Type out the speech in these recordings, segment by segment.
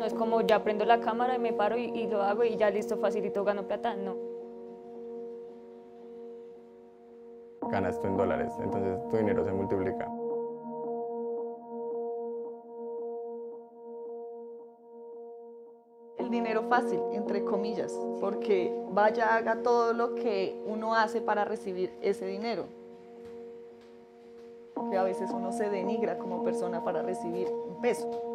No es como ya prendo la cámara y me paro y lo hago y ya listo, facilito, gano plata, no. Ganas tú en dólares, entonces tu dinero se multiplica. El dinero fácil, entre comillas, porque vaya, haga todo lo que uno hace para recibir ese dinero. Que a veces uno se denigra como persona para recibir un peso.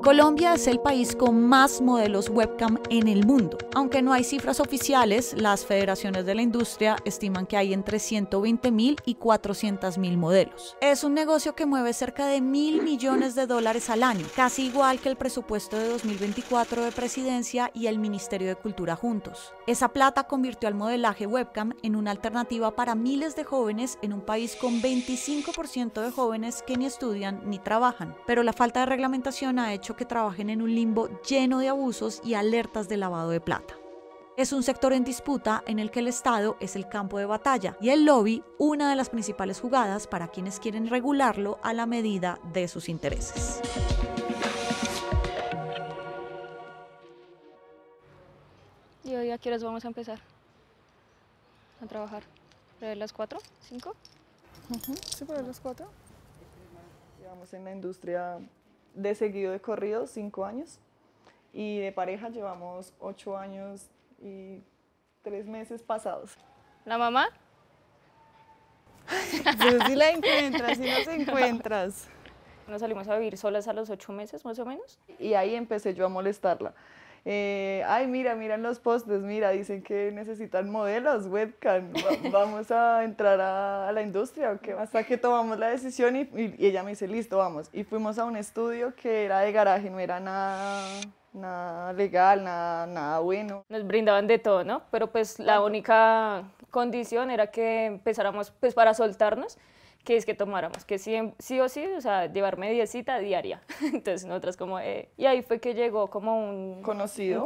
Colombia es el país con más modelos webcam en el mundo. Aunque no hay cifras oficiales, las federaciones de la industria estiman que hay entre 120.000 y 400.000 modelos. Es un negocio que mueve cerca de $1.000 millones al año, casi igual que el presupuesto de 2024 de Presidencia y el Ministerio de Cultura juntos. Esa plata convirtió al modelaje webcam en una alternativa para miles de jóvenes en un país con 25% de jóvenes que ni estudian ni trabajan. Pero la falta de reglamentación ha hecho que trabajen en un limbo lleno de abusos y alertas de lavado de plata. Es un sector en disputa en el que el Estado es el campo de batalla y el lobby una de las principales jugadas para quienes quieren regularlo a la medida de sus intereses. ¿Y hoy a qué horas vamos a empezar a trabajar? ¿De las 4, 5? Sí, por las 4. Llevamos en la industria de seguido de corrido 5 años y de pareja llevamos 8 años y 3 meses pasados. ¿La mamá? Pero si la encuentras, si nos encuentras. Nos salimos a vivir solas a los 8 meses más o menos. Y ahí empecé yo a molestarla. Ay, mira en los postes, mira, dicen que necesitan modelos, webcam, vamos a entrar a la industria, ¿o qué? Hasta que tomamos la decisión y ella me dice, listo, vamos. Y fuimos a un estudio que era de garaje, no era nada legal, nada bueno. Nos brindaban de todo, ¿no? Pero pues la única condición era que empezáramos pues para soltarnos, que es que tomáramos, que sí o sí, o sea, llevar mediecita diaria. Entonces nosotras como, y ahí fue que llegó como un conocido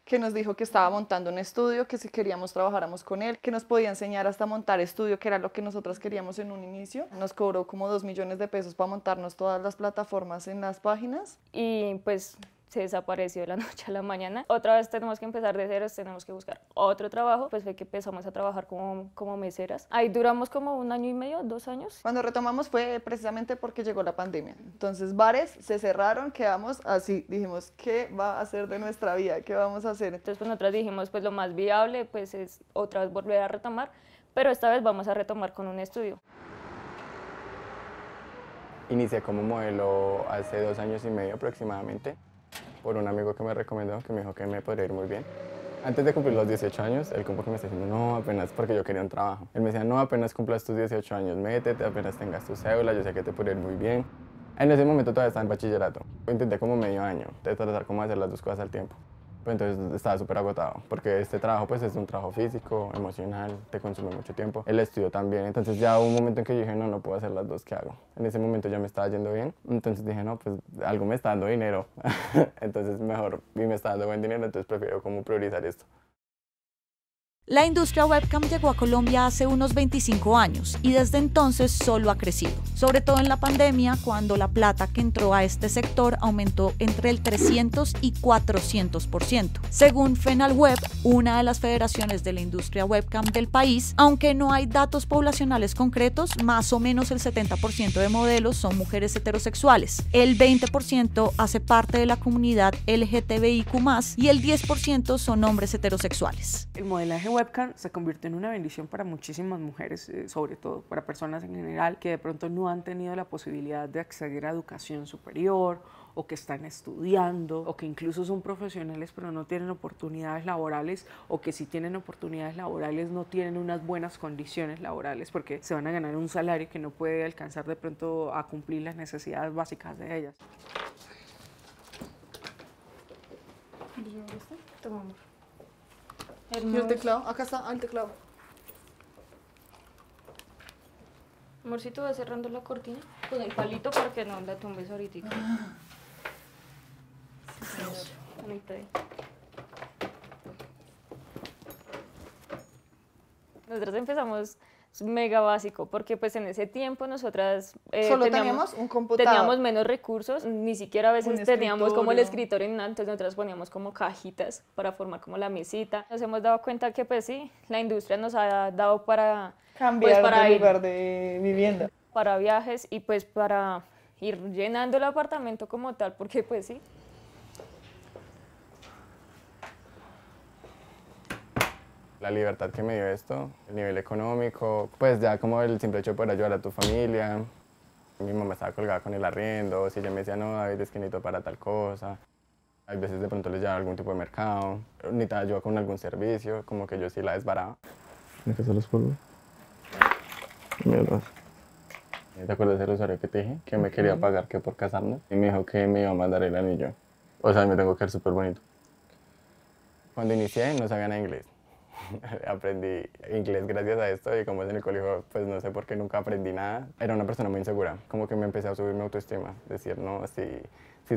que nos dijo que estaba montando un estudio, que si queríamos trabajáramos con él, que nos podía enseñar hasta montar estudio, que era lo que nosotras queríamos en un inicio. Nos cobró como 2 millones de pesos para montarnos todas las plataformas en las páginas. Y pues se desapareció de la noche a la mañana. Otra vez tenemos que empezar de cero, tenemos que buscar otro trabajo. Pues fue que empezamos a trabajar como meseras. Ahí duramos como 1 año y medio, 2 años. Cuando retomamos fue precisamente porque llegó la pandemia. Entonces bares se cerraron, quedamos así. Dijimos, ¿qué va a hacer de nuestra vida? ¿Qué vamos a hacer? Entonces pues nosotras dijimos, pues lo más viable pues es otra vez volver a retomar, pero esta vez vamos a retomar con un estudio. Inicié como modelo hace 2 años y medio aproximadamente, por un amigo que me recomendó, que me dijo que me podría ir muy bien. Antes de cumplir los 18 años, él como que me está diciendo, no, apenas, porque yo quería un trabajo. Él me decía, no, apenas cumplas tus 18 años, métete, apenas tengas tu cédula, yo sé que te podría ir muy bien. En ese momento todavía estaba en bachillerato. Intenté como medio año de tratar como de hacer las 2 cosas al tiempo. Pero entonces estaba súper agotado, porque este trabajo pues es un trabajo físico, emocional, te consume mucho tiempo. El estudio también, entonces ya hubo un momento en que yo dije, no puedo hacer las 2, ¿qué hago? En ese momento ya me estaba yendo bien, entonces dije, no, pues algo me está dando dinero, entonces mejor, y me está dando buen dinero, entonces prefiero como priorizar esto. La industria webcam llegó a Colombia hace unos 25 años y desde entonces solo ha crecido, sobre todo en la pandemia, cuando la plata que entró a este sector aumentó entre el 300 y 400%. Según FenalWeb, una de las federaciones de la industria webcam del país, aunque no hay datos poblacionales concretos, más o menos el 70% de modelos son mujeres heterosexuales, el 20% hace parte de la comunidad LGTBIQ+, y el 10% son hombres heterosexuales. El modelaje webcam se convirtió en una bendición para muchísimas mujeres, sobre todo para personas en general que de pronto no han tenido la posibilidad de acceder a educación superior o que están estudiando o que incluso son profesionales pero no tienen oportunidades laborales o que si tienen oportunidades laborales no tienen unas buenas condiciones laborales porque se van a ganar un salario que no puede alcanzar de pronto a cumplir las necesidades básicas de ellas. Toma, amor. ¿Y el teclado? Acá está, el teclado. Amorcito, va cerrando la cortina con el palito para que no la tumbes ahorita. Sí, señor. Bonita ahí. Nosotros empezamos es mega básico, porque pues en ese tiempo nosotras Solo teníamos un computador. Teníamos menos recursos, ni siquiera a veces Un teníamos como el escritorio. escritorio, entonces nosotras poníamos como cajitas para formar como la mesita. Nos hemos dado cuenta que pues sí, la industria nos ha dado para Cambiar pues, para de ir, lugar de vivienda. para viajes y pues para ir llenando el apartamento como tal, porque pues sí. La libertad que me dio esto, el nivel económico, pues ya como el simple hecho de poder ayudar a tu familia. Mi mamá estaba colgada con el arriendo, si ella me decía, no, David, es que necesito para tal cosa. Hay veces de pronto les llevaba algún tipo de mercado, necesitaba ayuda con algún servicio, como que yo sí la desbaraba. ¿Qué son los polvos? Míralos. ¿Te acuerdas del usuario que te dije? Que me quería pagar que por casarnos. Y me dijo que me iba a mandar el anillo. O sea, me tengo que ver súper bonito. Cuando inicié no sabía nada de inglés. Aprendí inglés gracias a esto y como es en el colegio, pues no sé por qué nunca aprendí nada. Era una persona muy insegura, como que me empecé a subir mi autoestima, decir, no, si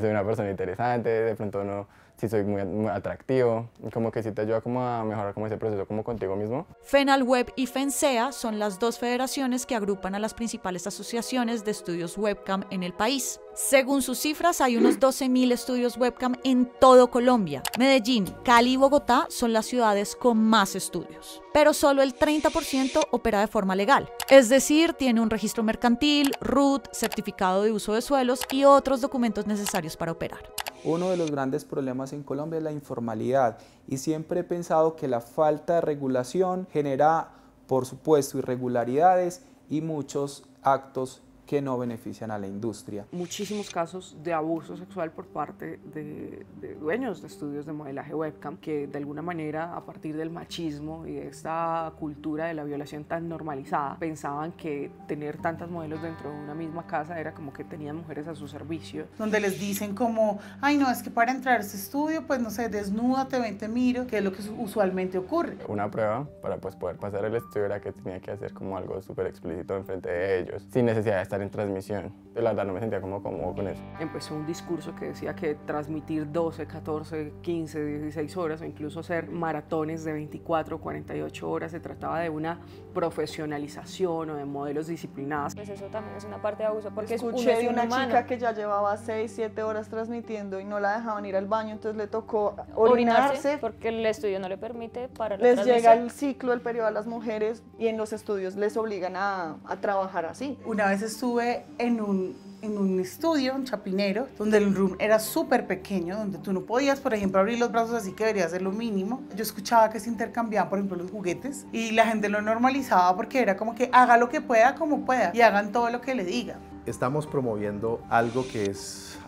soy una persona interesante, de pronto no, si soy muy atractivo, como que sí te ayuda como a mejorar como ese proceso como contigo mismo. FENALWEB y FENSEA son las dos federaciones que agrupan a las principales asociaciones de estudios webcam en el país. Según sus cifras, hay unos 12.000 estudios webcam en todo Colombia. Medellín, Cali y Bogotá son las ciudades con más estudios. Pero solo el 30% opera de forma legal. Es decir, tiene un registro mercantil, RUT, certificado de uso de suelos y otros documentos necesarios para operar. Uno de los grandes problemas en Colombia es la informalidad y siempre he pensado que la falta de regulación genera, por supuesto, irregularidades y muchos actos que no benefician a la industria. Muchísimos casos de abuso sexual por parte de dueños de estudios de modelaje webcam que de alguna manera a partir del machismo y de esta cultura de la violación tan normalizada pensaban que tener tantas modelos dentro de una misma casa era como que tenían mujeres a su servicio. Donde les dicen como, ay no, es que para entrar a este estudio, pues no sé, desnúdate, ven, te miro, que es lo que usualmente ocurre. Una prueba para pues, poder pasar el estudio era que tenía que hacer como algo súper explícito enfrente de ellos, sin necesidad de estar en transmisión. De la verdad no me sentía como cómodo con eso. Empezó un discurso que decía que transmitir 12, 14, 15, 16 horas o incluso hacer maratones de 24, 48 horas se trataba de una profesionalización o de modelos disciplinados. Pues eso también es una parte de abuso, porque Escuché de una humano. chica que ya llevaba 6, 7 horas transmitiendo y no la dejaban ir al baño, entonces le tocó Orinarse orinarse. porque el estudio no le permite para la Les transmisión. llega el ciclo, el periodo a las mujeres y en los estudios les obligan a trabajar así. Una vez estuve en un estudio, un chapinero, donde el room era súper pequeño, donde tú no podías, por ejemplo, abrir los brazos así que debería ser lo mínimo. Yo escuchaba que se intercambiaban, por ejemplo, los juguetes y la gente lo normalizaba porque era como que haga lo que pueda, como pueda y hagan todo lo que le diga. Estamos promoviendo algo que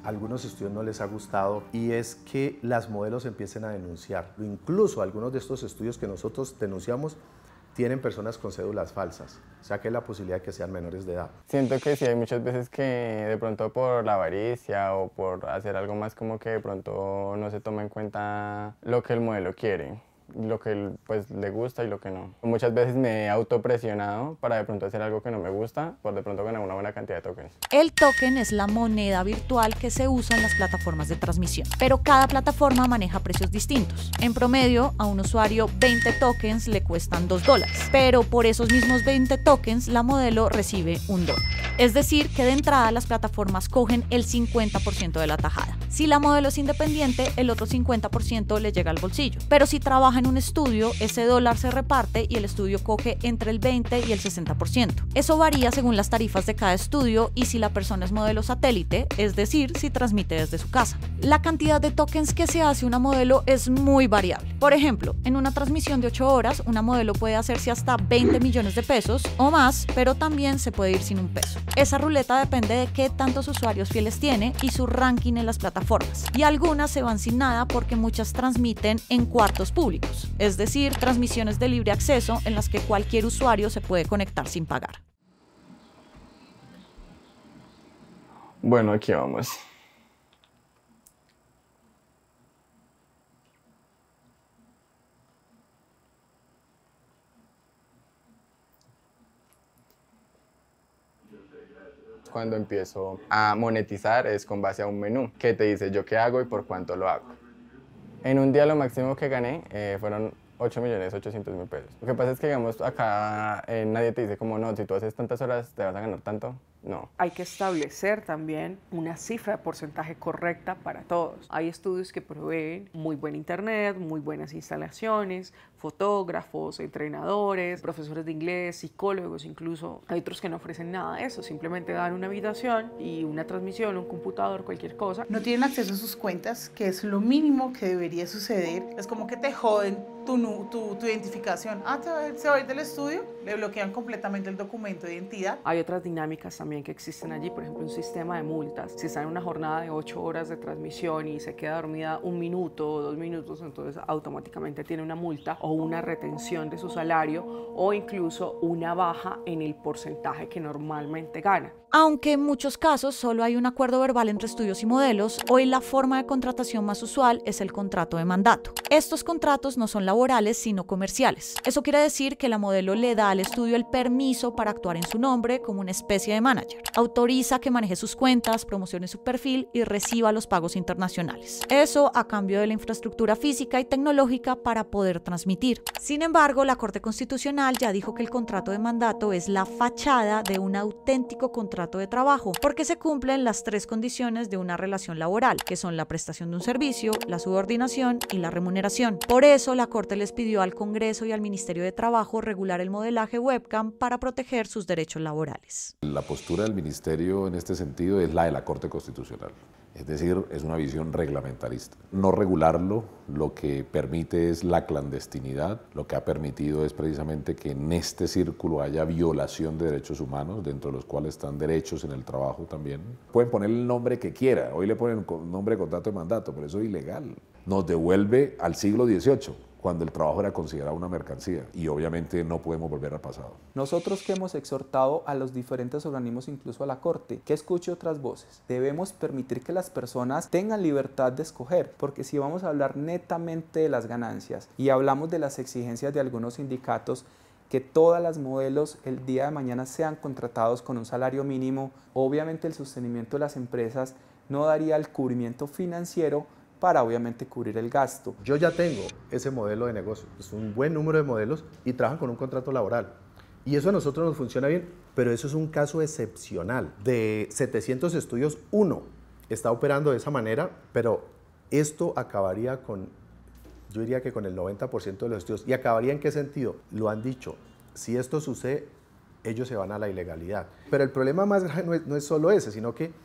a algunos estudios no les ha gustado y es que las modelos empiecen a denunciar. Incluso algunos de estos estudios que nosotros denunciamos tienen personas con cédulas falsas, o sea que hay la posibilidad de que sean menores de edad. Siento que sí hay muchas veces que de pronto por la avaricia o por hacer algo más como que de pronto no se toma en cuenta lo que el modelo quiere, lo que él, pues, le gusta y lo que no. Muchas veces me he autopresionado para de pronto hacer algo que no me gusta por de pronto ganar una buena cantidad de tokens. El token es la moneda virtual que se usa en las plataformas de transmisión, pero cada plataforma maneja precios distintos. En promedio, a un usuario 20 tokens le cuestan $2, pero por esos mismos 20 tokens la modelo recibe $1. Es decir, que de entrada las plataformas cogen el 50% de la tajada. Si la modelo es independiente, el otro 50% le llega al bolsillo. Pero si trabaja en un estudio, ese dólar se reparte y el estudio coge entre el 20 y el 60%. Eso varía según las tarifas de cada estudio y si la persona es modelo satélite, es decir, si transmite desde su casa. La cantidad de tokens que se hace una modelo es muy variable. Por ejemplo, en una transmisión de 8 horas, una modelo puede hacerse hasta 20 millones de pesos o más, pero también se puede ir sin un peso. Esa ruleta depende de qué tantos usuarios fieles tiene y su ranking en las plataformas. Y algunas se van sin nada porque muchas transmiten en cuartos públicos, es decir, transmisiones de libre acceso en las que cualquier usuario se puede conectar sin pagar. Bueno, aquí vamos. Cuando empiezo a monetizar es con base a un menú que te dice yo qué hago y por cuánto lo hago. En un día lo máximo que gané fueron 8.800.000 pesos. Lo que pasa es que, digamos, acá nadie te dice como, no, si tú haces tantas horas te vas a ganar tanto. No. Hay que establecer también una cifra de porcentaje correcta para todos. Hay estudios que proveen muy buen internet, muy buenas instalaciones, fotógrafos, entrenadores, profesores de inglés, psicólogos incluso. Hay otros que no ofrecen nada de eso, simplemente dan una habitación y una transmisión, un computador, cualquier cosa. No tienen acceso a sus cuentas, que es lo mínimo que debería suceder. Es como que te joden tu identificación. Ah, se va a ir del estudio, le bloquean completamente el documento de identidad. Hay otras dinámicas también que existen allí, por ejemplo, un sistema de multas. Si está en una jornada de 8 horas de transmisión y se queda dormida 1 minuto o 2 minutos, entonces automáticamente tiene una multa o una retención de su salario o incluso una baja en el porcentaje que normalmente gana. Aunque en muchos casos solo hay un acuerdo verbal entre estudios y modelos, hoy la forma de contratación más usual es el contrato de mandato. Estos contratos no son laborales, sino comerciales. Eso quiere decir que la modelo le da al estudio el permiso para actuar en su nombre como una especie de manager. Autoriza que maneje sus cuentas, promocione su perfil y reciba los pagos internacionales. Eso a cambio de la infraestructura física y tecnológica para poder transmitir. Sin embargo, la Corte Constitucional ya dijo que el contrato de mandato es la fachada de un auténtico contrato de trabajo, porque se cumplen las 3 condiciones de una relación laboral, que son la prestación de un servicio, la subordinación y la remuneración. Por eso, la Corte les pidió al Congreso y al Ministerio de Trabajo regular el modelaje webcam para proteger sus derechos laborales. La postura del Ministerio en este sentido es la de la Corte Constitucional. Es decir, es una visión reglamentarista. No regularlo lo que permite es la clandestinidad, lo que ha permitido es precisamente que en este círculo haya violación de derechos humanos, dentro de los cuales están derechos en el trabajo también. Pueden poner el nombre que quiera, hoy le ponen nombre de contrato de mandato, pero eso es ilegal. Nos devuelve al siglo XVIII, cuando el trabajo era considerado una mercancía y obviamente no podemos volver al pasado. Nosotros que hemos exhortado a los diferentes organismos, incluso a la Corte, que escuche otras voces. Debemos permitir que las personas tengan libertad de escoger, porque si vamos a hablar netamente de las ganancias y hablamos de las exigencias de algunos sindicatos, que todas las modelos el día de mañana sean contratados con un salario mínimo, obviamente el sostenimiento de las empresas no daría el cubrimiento financiero para obviamente cubrir el gasto. Yo ya tengo ese modelo de negocio, es un buen número de modelos y trabajan con un contrato laboral. Y eso a nosotros nos funciona bien, pero eso es un caso excepcional. De 700 estudios, 1 está operando de esa manera, pero esto acabaría con, yo diría que con el 90% de los estudios. ¿Y acabaría en qué sentido? Lo han dicho, si esto sucede, ellos se van a la ilegalidad. Pero el problema más grave no es solo ese, sino que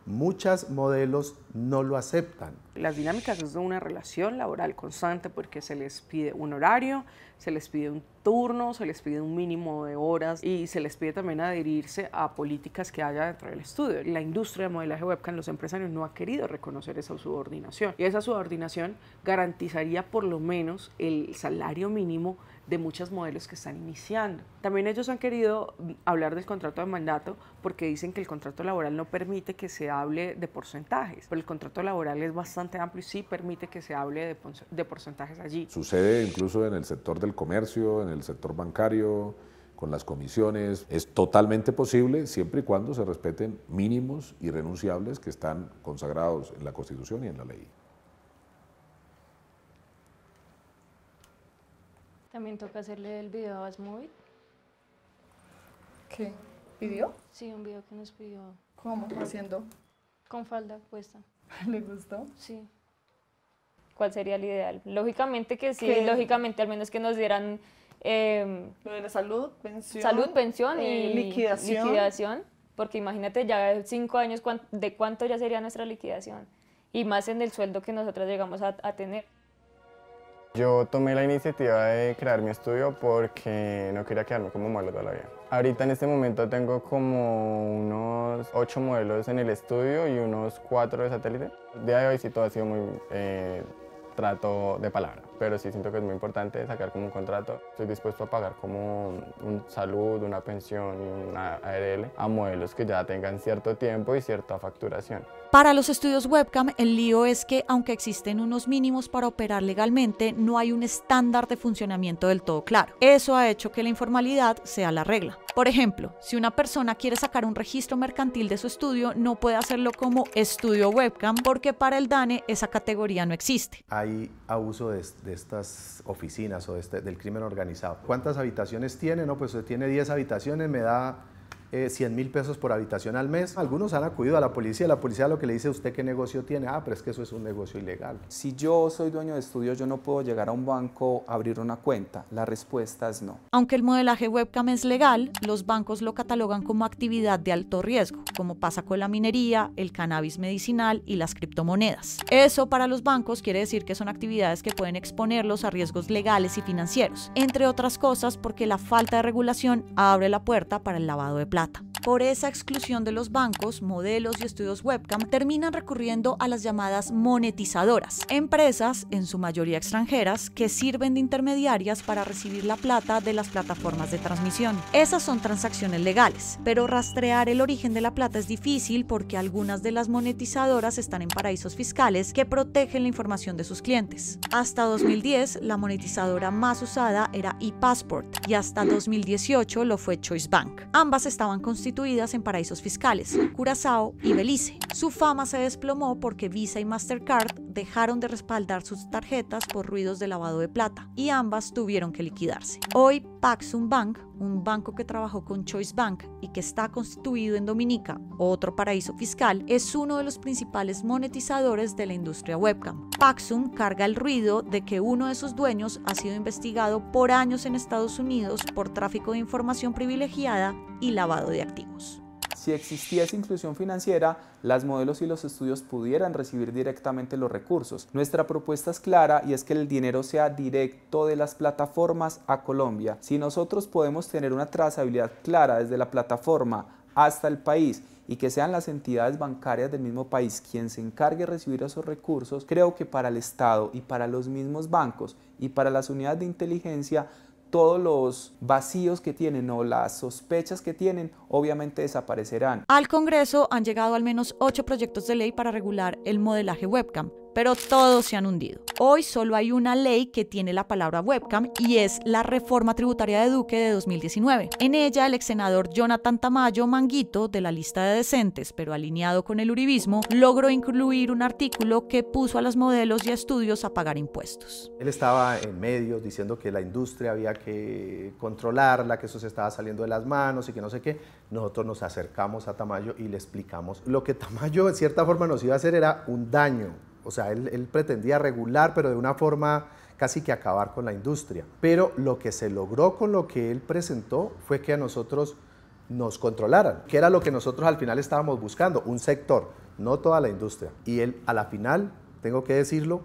muchas modelos no lo aceptan. Las dinámicas es de una relación laboral constante porque se les pide un horario, se les pide un turno, se les pide un mínimo de horas y se les pide también adherirse a políticas que haya dentro del estudio. La industria de modelaje webcam, los empresarios no han querido reconocer esa subordinación y esa subordinación garantizaría por lo menos el salario mínimo de muchos modelos que están iniciando. También ellos han querido hablar del contrato de mandato porque dicen que el contrato laboral no permite que se hable de porcentajes, pero el contrato laboral es bastante amplio y sí permite que se hable de porcentajes allí. Sucede incluso en el sector del comercio, en el sector bancario, con las comisiones. Es totalmente posible siempre y cuando se respeten mínimos irrenunciables que están consagrados en la Constitución y en la ley. También toca hacerle el video a Basmovit. ¿Qué? ¿Pidió? Sí, un video que nos pidió ¿Cómo? ¿Haciendo? con falda puesta. ¿Le gustó? Sí. ¿Cuál sería el ideal? Lógicamente que sí, ¿Qué? lógicamente al menos que nos dieran Lo de la salud, pensión. salud, pensión y liquidación. Porque imagínate ya 5 años de cuánto ya sería nuestra liquidación. Y más en el sueldo que nosotros llegamos a tener. Yo tomé la iniciativa de crear mi estudio porque no quería quedarme como modelo toda la vida. Ahorita en este momento tengo como unos 8 modelos en el estudio y unos 4 de satélite. El día de hoy sí todo ha sido muy trato de palabra, pero sí siento que es muy importante sacar como un contrato. Estoy dispuesto a pagar como un salud, una pensión y una ARL a modelos que ya tengan cierto tiempo y cierta facturación. Para los estudios webcam, el lío es que, aunque existen unos mínimos para operar legalmente, no hay un estándar de funcionamiento del todo claro. Eso ha hecho que la informalidad sea la regla. Por ejemplo, si una persona quiere sacar un registro mercantil de su estudio, no puede hacerlo como estudio webcam porque para el DANE esa categoría no existe. Hay abuso de estas oficinas o del crimen organizado. ¿Cuántas habitaciones tiene? No, pues usted tiene 10 habitaciones, me da 100.000 pesos por habitación al mes. Algunos han acudido a la policía lo que le dice, ¿usted qué negocio tiene? Ah, pero es que eso es un negocio ilegal. Si yo soy dueño de estudios, yo no puedo llegar a un banco a abrir una cuenta. La respuesta es no. Aunque el modelaje webcam es legal, los bancos lo catalogan como actividad de alto riesgo, como pasa con la minería, el cannabis medicinal y las criptomonedas. Eso para los bancos quiere decir que son actividades que pueden exponerlos a riesgos legales y financieros, entre otras cosas porque la falta de regulación abre la puerta para el lavado de plata. Por esa exclusión de los bancos, modelos y estudios webcam terminan recurriendo a las llamadas monetizadoras, empresas, en su mayoría extranjeras, que sirven de intermediarias para recibir la plata de las plataformas de transmisión. Esas son transacciones legales, pero rastrear el origen de la plata es difícil porque algunas de las monetizadoras están en paraísos fiscales que protegen la información de sus clientes. Hasta 2010, la monetizadora más usada era ePassport y hasta 2018 lo fue Choice Bank. Ambas estaban constituidas en paraísos fiscales, Curazao y Belice. Su fama se desplomó porque Visa y Mastercard dejaron de respaldar sus tarjetas por ruidos de lavado de plata y ambas tuvieron que liquidarse. Hoy Paxum Bank, un banco que trabajó con Choice Bank y que está constituido en Dominica, otro paraíso fiscal, es uno de los principales monetizadores de la industria webcam. Paxum carga el ruido de que uno de sus dueños ha sido investigado por años en Estados Unidos por tráfico de información privilegiada y lavado de activos. Si existiese inclusión financiera, las modelos y los estudios pudieran recibir directamente los recursos. Nuestra propuesta es clara y es que el dinero sea directo de las plataformas a Colombia. Si nosotros podemos tener una trazabilidad clara desde la plataforma hasta el país y que sean las entidades bancarias del mismo país quien se encargue de recibir esos recursos, creo que para el Estado y para los mismos bancos y para las unidades de inteligencia, todos los vacíos que tienen o las sospechas que tienen obviamente desaparecerán. Al Congreso han llegado al menos 8 proyectos de ley para regular el modelaje webcam, pero todos se han hundido. Hoy solo hay una ley que tiene la palabra webcam y es la reforma tributaria de Duque de 2019. En ella, el ex senador Jonathan Tamayo Manguito, de la lista de decentes, pero alineado con el uribismo, logró incluir un artículo que puso a los modelos y estudios a pagar impuestos. Él estaba en medios diciendo que la industria había que controlarla, que eso se estaba saliendo de las manos y que no sé qué. Nosotros nos acercamos a Tamayo y le explicamos. Lo que Tamayo en cierta forma nos iba a hacer era un daño. O sea, él pretendía regular, pero de una forma casi que acabar con la industria. Pero lo que se logró con lo que él presentó fue que a nosotros nos controlaran, que era lo que nosotros al final estábamos buscando, un sector, no toda la industria. Y él, a la final, tengo que decirlo,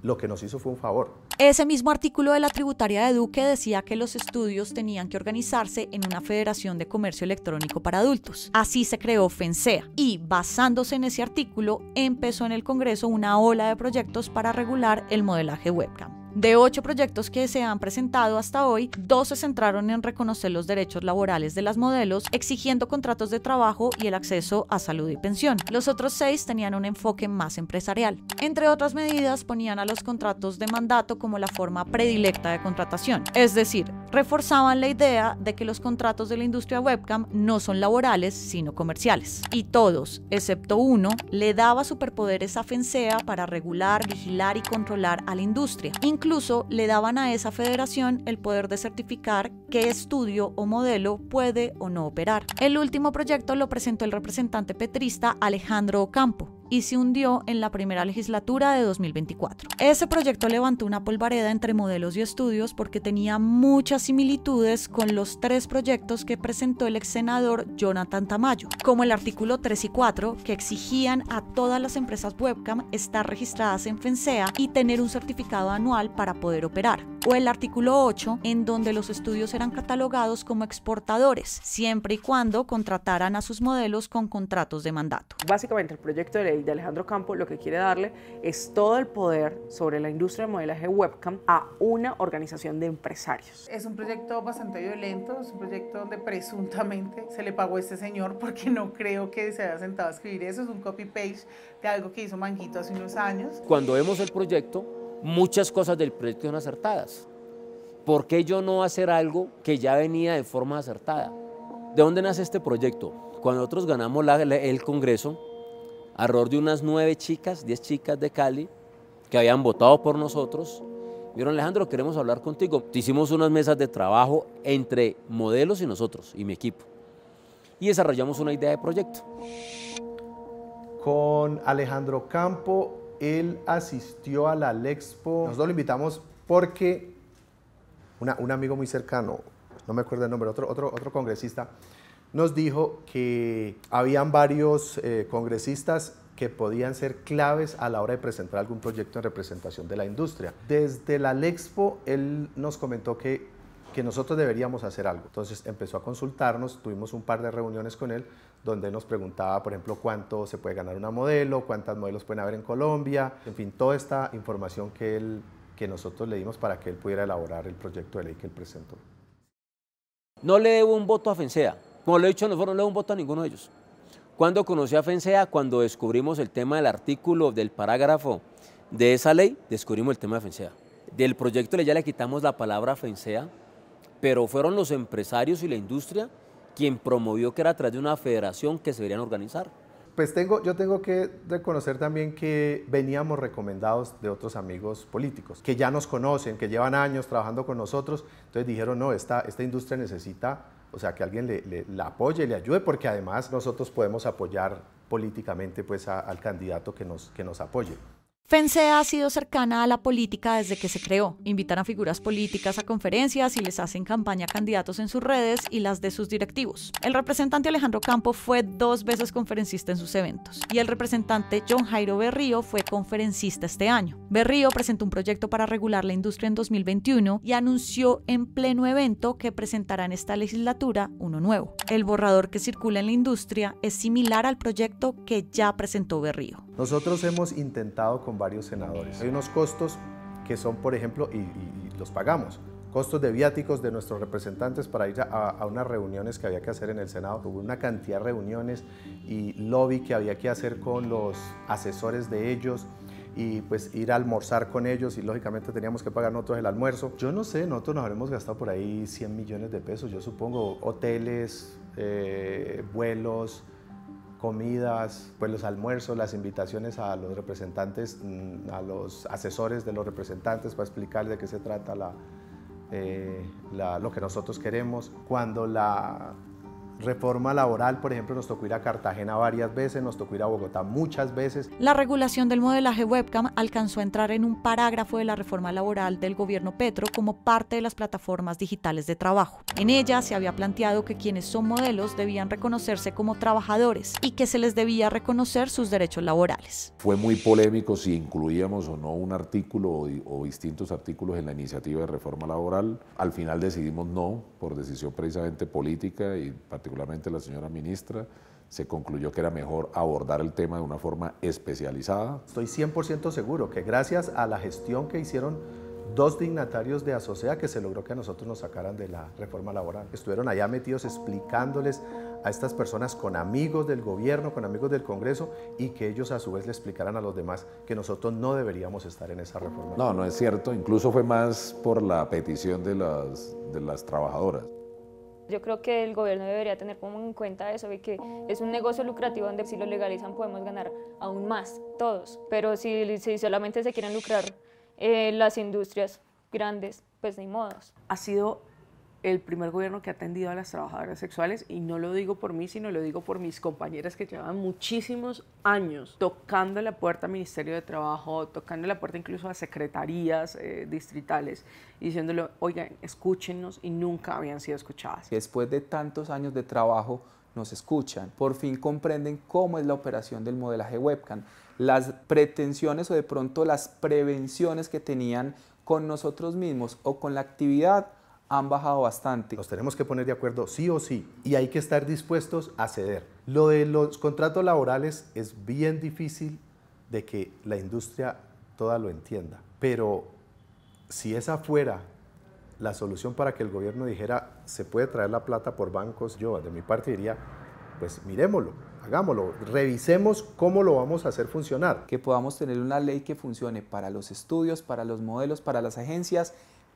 lo que nos hizo fue un favor. Ese mismo artículo de la tributaria de Duque decía que los estudios tenían que organizarse en una federación de comercio electrónico para adultos. Así se creó FENSEA y, basándose en ese artículo, empezó en el Congreso una ola de proyectos para regular el modelaje webcam. De 8 proyectos que se han presentado hasta hoy, 2 se centraron en reconocer los derechos laborales de las modelos, exigiendo contratos de trabajo y el acceso a salud y pensión. Los otros 6 tenían un enfoque más empresarial. Entre otras medidas, ponían a los contratos de mandato como la forma predilecta de contratación. Es decir, reforzaban la idea de que los contratos de la industria webcam no son laborales, sino comerciales. Y todos, excepto uno, le daba superpoderes a FENSEA para regular, vigilar y controlar a la industria. Incluso le daban a esa federación el poder de certificar qué estudio o modelo puede o no operar. El último proyecto lo presentó el representante petrista Alejandro Ocampo y se hundió en la primera legislatura de 2024. Ese proyecto levantó una polvareda entre modelos y estudios porque tenía muchas similitudes con los 3 proyectos que presentó el ex senador Jonathan Tamayo, como el artículo 3 y 4, que exigían a todas las empresas webcam estar registradas en FENSEA y tener un certificado anual para poder operar, o el artículo 8, en donde los estudios eran catalogados como exportadores, siempre y cuando contrataran a sus modelos con contratos de mandato. Básicamente, el proyecto de ley de Alejandro Campo lo que quiere darle es todo el poder sobre la industria de modelaje webcam a una organización de empresarios. Es un proyecto bastante violento, es un proyecto donde presuntamente se le pagó a este señor, porque no creo que se haya sentado a escribir eso, es un copy-paste de algo que hizo Manguito hace unos años. Cuando vemos el proyecto, muchas cosas del proyecto son acertadas. ¿Por qué yo no hacer algo que ya venía de forma acertada? ¿De dónde nace este proyecto? Cuando nosotros ganamos el Congreso, alrededor de unas 9 chicas, 10 chicas de Cali, que habían votado por nosotros, Vieron, Alejandro, queremos hablar contigo. Hicimos unas mesas de trabajo entre modelos y nosotros, y mi equipo. Y desarrollamos una idea de proyecto. Con Alejandro Campo, él asistió a la Lexpo. Nosotros lo invitamos porque un amigo muy cercano, no me acuerdo el nombre, otro congresista, nos dijo que habían varios congresistas que podían ser claves a la hora de presentar algún proyecto en representación de la industria. Desde la Lexpo, él nos comentó que nosotros deberíamos hacer algo. Entonces empezó a consultarnos, tuvimos un par de reuniones con él, donde nos preguntaba, por ejemplo, cuánto se puede ganar una modelo, cuántas modelos pueden haber en Colombia, en fin, toda esta información que nosotros le dimos para que él pudiera elaborar el proyecto de ley que él presentó. No le debo un voto a FENSEA. Como lo he dicho, no le debo un voto a ninguno de ellos. Cuando conocí a FENSEA, cuando descubrimos el tema del artículo, del parágrafo de esa ley, descubrimos el tema de FENSEA. Del proyecto de ley ya le quitamos la palabra FENSEA, pero fueron los empresarios y la industria quien promovió que era a través de una federación que se deberían organizar. Pues yo tengo que reconocer también que veníamos recomendados de otros amigos políticos, que ya nos conocen, que llevan años trabajando con nosotros, entonces dijeron, no, esta industria necesita, o sea, que alguien la apoye, le ayude, porque además nosotros podemos apoyar políticamente pues, al candidato que nos apoye. FENSEA ha sido cercana a la política desde que se creó. Invitan a figuras políticas a conferencias y les hacen campaña a candidatos en sus redes y las de sus directivos. El representante Alejandro Campo fue 2 veces conferencista en sus eventos y el representante John Jairo Berrío fue conferencista este año. Berrío presentó un proyecto para regular la industria en 2021 y anunció en pleno evento que presentará en esta legislatura uno nuevo. El borrador que circula en la industria es similar al proyecto que ya presentó Berrío. Nosotros hemos intentado con varios senadores. Hay unos costos que son, por ejemplo, y los pagamos, costos de viáticos de nuestros representantes para ir a unas reuniones que había que hacer en el Senado. Hubo una cantidad de reuniones y lobby que había que hacer con los asesores de ellos y pues ir a almorzar con ellos y lógicamente teníamos que pagar nosotros el almuerzo. Yo no sé, nosotros nos habremos gastado por ahí 100 millones de pesos, yo supongo, hoteles, vuelos, comidas, pues los almuerzos, las invitaciones a los representantes, a los asesores de los representantes para explicarles de qué se trata lo que nosotros queremos. Cuando la reforma laboral, por ejemplo, nos tocó ir a Cartagena varias veces, nos tocó ir a Bogotá muchas veces. La regulación del modelaje webcam alcanzó a entrar en un parágrafo de la reforma laboral del gobierno Petro como parte de las plataformas digitales de trabajo. En ella se había planteado que quienes son modelos debían reconocerse como trabajadores y que se les debía reconocer sus derechos laborales. Fue muy polémico si incluíamos o no un artículo o distintos artículos en la iniciativa de reforma laboral. Al final decidimos no, por decisión precisamente política y particularmente la señora ministra, se concluyó que era mejor abordar el tema de una forma especializada. Estoy 100% seguro que gracias a la gestión que hicieron 2 dignatarios de Asosea que se logró que a nosotros nos sacaran de la reforma laboral. Estuvieron allá metidos explicándoles a estas personas con amigos del gobierno, con amigos del Congreso y que ellos a su vez le explicaran a los demás que nosotros no deberíamos estar en esa reforma. No, no es cierto, incluso fue más por la petición de las trabajadoras. Yo creo que el gobierno debería tener como en cuenta eso, de que es un negocio lucrativo donde si lo legalizan podemos ganar aún más, todos. Pero si solamente se quieren lucrar las industrias grandes, pues ni modos. Ha sido el primer gobierno que ha atendido a las trabajadoras sexuales y no lo digo por mí, sino lo digo por mis compañeras que llevan muchísimos años tocando la puerta al Ministerio de Trabajo, tocando la puerta incluso a secretarías distritales y diciéndole, oigan, escúchenos, y nunca habían sido escuchadas. Después de tantos años de trabajo nos escuchan, por fin comprenden cómo es la operación del modelaje webcam, las pretensiones o de pronto las prevenciones que tenían con nosotros mismos o con la actividad han bajado bastante. Nos tenemos que poner de acuerdo sí o sí y hay que estar dispuestos a ceder. Lo de los contratos laborales es bien difícil de que la industria toda lo entienda, pero si esa fuera la solución para que el gobierno dijera se puede traer la plata por bancos, yo de mi parte diría pues miremoslo, hagámoslo, revisemos cómo lo vamos a hacer funcionar. Que podamos tener una ley que funcione para los estudios, para los modelos, para las agencias,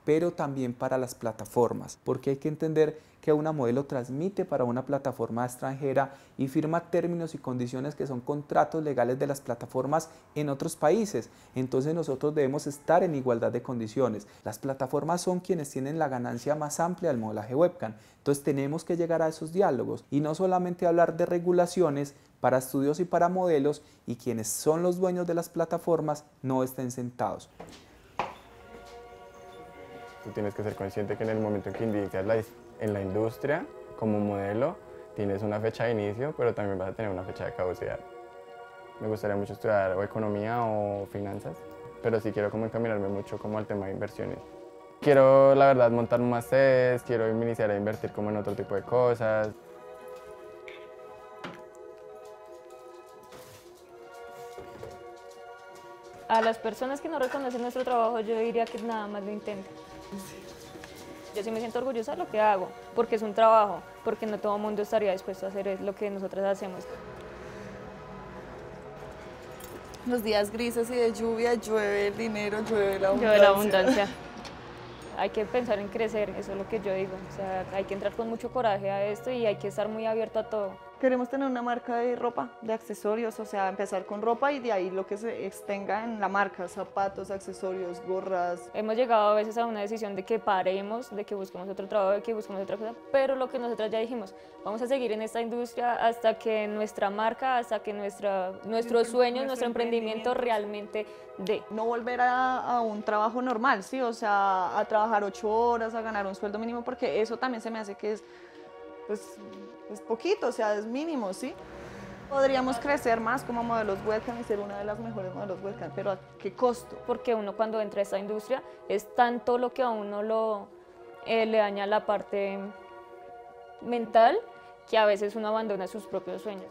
pero también para las plataformas, porque hay que entender que una modelo transmite para una plataforma extranjera y firma términos y condiciones que son contratos legales de las plataformas en otros países. Entonces nosotros debemos estar en igualdad de condiciones. Las plataformas son quienes tienen la ganancia más amplia del modelaje webcam. Entonces tenemos que llegar a esos diálogos y no solamente hablar de regulaciones para estudios y para modelos, y quienes son los dueños de las plataformas no estén sentados. Tú tienes que ser consciente que en el momento en que inicias en la industria como modelo, tienes una fecha de inicio, pero también vas a tener una fecha de caducidad. Me gustaría mucho estudiar o economía o finanzas, pero sí quiero como encaminarme mucho como al tema de inversiones. Quiero, la verdad, montar más sedes, quiero iniciar a invertir como en otro tipo de cosas. A las personas que no reconocen nuestro trabajo, yo diría que nada más lo intenten. Yo sí me siento orgullosa de lo que hago, porque es un trabajo, porque no todo el mundo estaría dispuesto a hacer lo que nosotras hacemos. Los días grises y de lluvia, llueve el dinero, llueve la abundancia. Llueve la abundancia. Hay que pensar en crecer, eso es lo que yo digo. O sea, hay que entrar con mucho coraje a esto y hay que estar muy abierto a todo. Queremos tener una marca de ropa, de accesorios, o sea, empezar con ropa y de ahí lo que se extenga en la marca, zapatos, accesorios, gorras. Hemos llegado a veces a una decisión de que paremos, de que busquemos otro trabajo, de que busquemos otra cosa, pero lo que nosotras ya dijimos, vamos a seguir en esta industria hasta que nuestra marca, hasta que nuestros sueños, nuestro emprendimiento realmente dé. No volver a un trabajo normal, ¿sí? O sea, a trabajar 8 horas, a ganar un sueldo mínimo, porque eso también se me hace que es, pues, es poquito, o sea, es mínimo, ¿sí? Podríamos crecer más como modelos webcam y ser una de las mejores modelos webcam, pero ¿a qué costo? Porque uno cuando entra a esta industria es tanto lo que a uno le daña la parte mental que a veces uno abandona sus propios sueños.